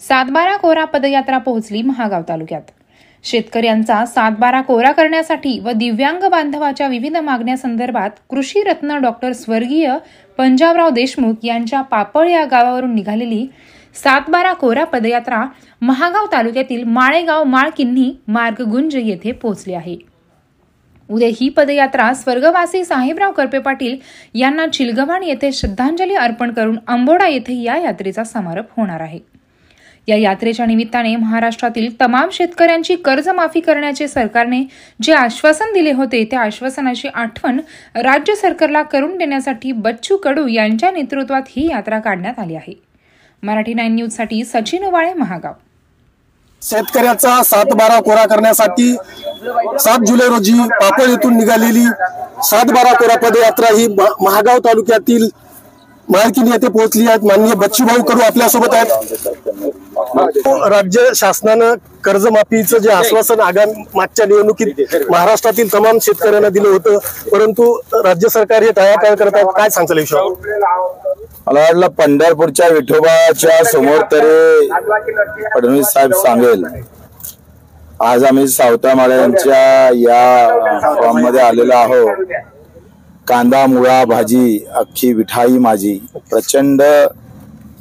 सातबारा कोरा पदयात्रा पोहोचली महागाव तालुक्यात। शेतकऱ्यांचा सातबारा कोरा करण्यासाठी व दिव्यांग बांधवाच्या विविध मागण्यासंदर्भात कृषी रत्न डॉक्टर स्वर्गीय पंजाबराव देशमुख यांच्या पापळ या गावावरून निघालेली सातबारा कोरा पदयात्रा महागाव तालुक्यातील माळेगाव माळकिन्ही मार्ग गुंज येथे पोहोचली आहे। उद्या ही पदयात्रा स्वर्गवासी साहेबराव करपे पाटील यांना चिलगव्हाण येथे श्रद्धांजली अर्पण करून अंबोडा येथे या यात्रेचा समारोप होणार आहे। या यात्रेच्या निमित्ताने महाराष्ट्रातील तमाम शेतकऱ्यांची कर्जमाफी करण्याचे सरकारने जे आश्वासन दिले होते त्या आश्वासनाची आठवण राज्य सरकारला करून देण्यासाठी बच्चू कडू यांच्या नेतृत्वात ही यात्रा काढण्यात आली आहे। मराठी 9 न्यूज साठी सचिन उवाळे, महागाव। शेतकऱ्याचा सातबारा कोरा करण्यासाठी 7 जुलै रोजी पापळ येथून निघालेली सातबारा कोरा पदयात्रा ही महागाव तालुक्यातील माळकिन्ही येथे पोहोचली आहे। माननीय बच्चूभाऊ कडू आपल्या सोबत आहेत। राज्य शासनानं कर्जमाफीचं जे आश्वासन मागच्या निवडणुकीत महाराष्ट्रातील तमाम शेतकऱ्यांना दिलं होतं, परंतु राज्य सरकार हे टाळाटाळ करत आहे। काय सांगताल विषयावर? मला वाटलं पंढरपूरच्या विठोबाच्या समोर तरी फडणवीस साहेब सांगेल। आज आम्ही सावतामाळ्यांच्या या फॉर्म मध्ये आलेलो आहोत। कांदा मुळा भाजी अख्खी विठाई माझी, प्रचंड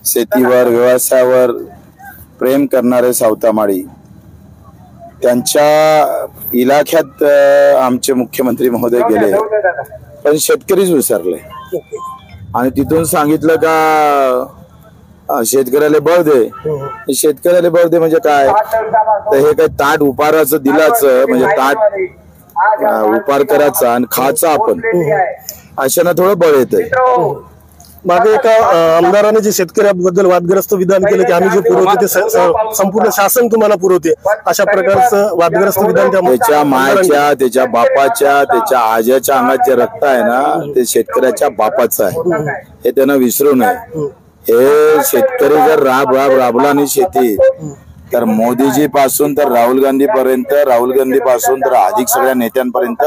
शेतीवर व्यवसायावर प्रेम करणारे सावतामाळी, त्यांच्या इलाख्यात आमचे मुख्यमंत्री महोदय गेले, पण शेतकरीच विसरले आणि तिथून सांगितलं का शेतकऱ्याला बळ दे। शेतकऱ्याला बळ दे म्हणजे काय? तर हे काय ताट उपाराचं दिलाचं म्हणजे ताट उपार करायचा आणि खायचा आपण, अशानं थोडं बळ येतंय। मागे एका आमदाराने जे शेतकऱ्याबद्दल वादग्रस्त विधान केलं की आम्ही जे पुरवते ते संपूर्ण शासन तुम्हाला पुरवते, अशा प्रकारचं वादग्रस्त विधान त्याच्या मायच्या, त्याच्या बापाच्या, त्याच्या आज्याच्या अंगात जे रक्त आहे ना ते शेतकऱ्याच्या बापाचं आहे, हे त्यानं विसरू नये। हे शेतकरी जर राबला नाही शेती तर मोदीजी पासून तर राहुल गांधी पर्यंत, राहुल गांधी पासून तर अधिक सगळ्या नेत्यांपर्यंत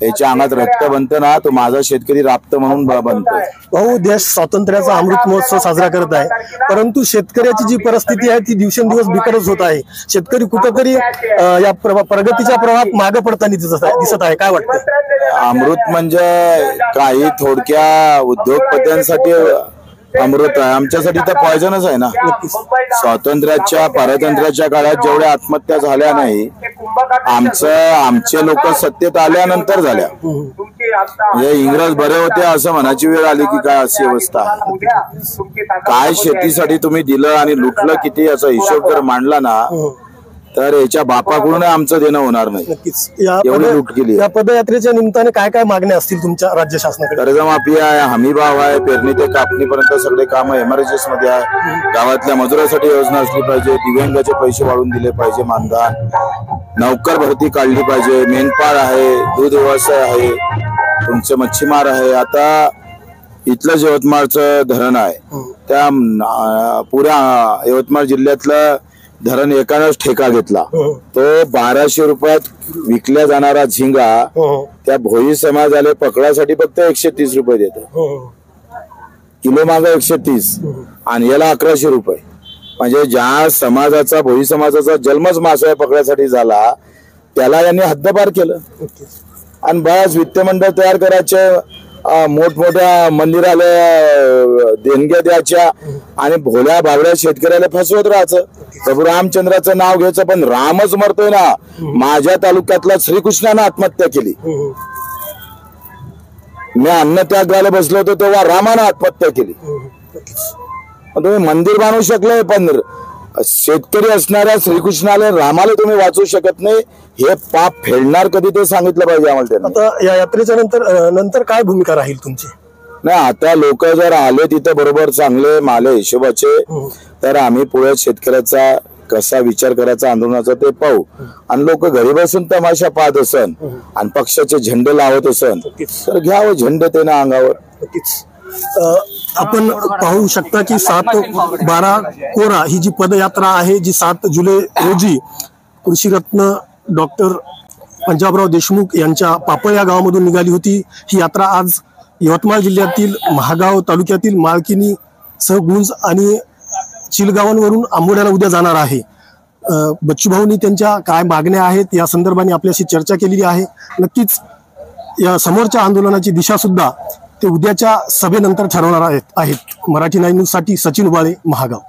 याच्या अंगात रक्त बनतं ना, तो माझा शेतकरी राबत म्हणून बनतोय। भाऊ, देश स्वातंत्र्याचा अमृत महोत्सव साजरा करत आहे, परंतु शेतकऱ्याची जी परिस्थिती आहे ती दिवसेंदिवस बिकटच होत आहे। शेतकरी कुठेतरी या प्रगतीच्या प्रवाहात मागे पडताना दिसत आहे। काय वाटतं? अमृत म्हणजे काही थोडक्या उद्योगपत्यांसाठी अमृत आहे, आमच्यासाठी तर पॉयझनच आहे ना। स्वातंत्र्याच्या पारतंत्र्याच्या काळात जेवढ्या आत्महत्या झाल्या नाही, आमचे लोक सत्तेत आल्यानंतर झाल्या। म्हणजे इंग्रज बरे होते असं म्हणायची वेळ आली की काय अशी अवस्था। काय शेतीसाठी तुम्ही दिलं आणि लुटलं किती याचा हिशोब जर मांडला ना तर याच्या बापाकडून आमचं देणं होणार नाही। एवढी लूट केली। या पदयात्रेच्या निमित्ताने काय काय मागण्या असतील तुमच्या राज्य शासनाकडे? कर्जमाफी आहे, हमी भाव आहे, पेरणी ते कापणीपर्यंत सगळे काम एमआरएचएस मध्ये आहे। गावातल्या मजुरासाठी योजना असली पाहिजे, दिव्यांगाचे पैसे वाढवून दिले पाहिजे, मानधन, नौकर भरती काढली पाहिजे, मेंढपाळ आहे, दूध व्यवसाय आहे, तुमचे मच्छीमार आहे। आता इथलं यवतमाळचं धरण आहे, त्या पुऱ्या यवतमाळ जिल्ह्यातलं धरण एकानंच ठेका घेतला, तो 1200 रुपयात विकल्या जाणारा झिंगा त्या भोई समाजाला पकडासाठी फक्त 130 रुपये देतो, किलो मागे 130 आणि याला 1100 रुपये। म्हणजे ज्या समाजाचा, भोई समाजाचा जन्मच मासोळ्या पकडायसाठी झाला त्याला यांनी हद्दपार केलं। आणि बऱ्याच वित्तमंडळ तयार करायचे, मोठमोठ्या मंदिराला देणग्या द्यायच्या आणि भोल्या बाबड्या शेतकऱ्याला फसवत राहायचं। प्रभू रामचंद्राचं नाव घ्यायचं, पण रामच मरतोय ना। माझ्या तालुक्यातला श्रीकृष्णानं आत्महत्या केली, मी अन्नत्यागाला बसलो होतो तेव्हा रामानं आत्महत्या केली। तुम्ही मंदिर बांधू शकले पण शेतकरी असणाऱ्या श्रीकृष्णाला, रामाला तुम्ही वाचवू शकत नाही। हे पाप फेडणार कधी ते सांगितलं पाहिजे आम्हाला। आता या यात्रेच्या नंतर काय भूमिका राहील तुमची? नाही, आता लोक जर आले तिथे बरोबर चांगले माले हिशोबाचे तर आम्ही पुढे शेतकऱ्याचा कसा विचार करायचा आंदोलनाचा ते पाहू। आणि लोक घरी बसून तमाशा पाहत असन आणि पक्षाचे झेंडे लावत असन तर घ्यावं झेंडे ते ना अंगावर। आपण पाहू शकता की 7/12 कोरा ही जी पदयात्रा आहे, जी 7 जुलै रोजी कृषी रत्न डॉक्टर पंजाबराव देशमुख यांच्या पापळ या गावामधून निघाली होती। ही यात्रा आज यवतमाळ जिल्ह्यातील महागाव तालुक्यातील माळकिन्ही सह गुंज आणि चिलगावांवरून आंबोड्याला उद्या जाणार आहे। बच्चू भाऊंनी त्यांच्या काय मागण्या आहेत या संदर्भाने आपल्याशी चर्चा केलेली आहे। नक्कीच या समोरच्या आंदोलनाची दिशा सुद्धा ते उद्याच्या सभेनंतर ठरवणार आहेत। मराठी 9 न्यूज साठी सचिन उबाळे, महागाव।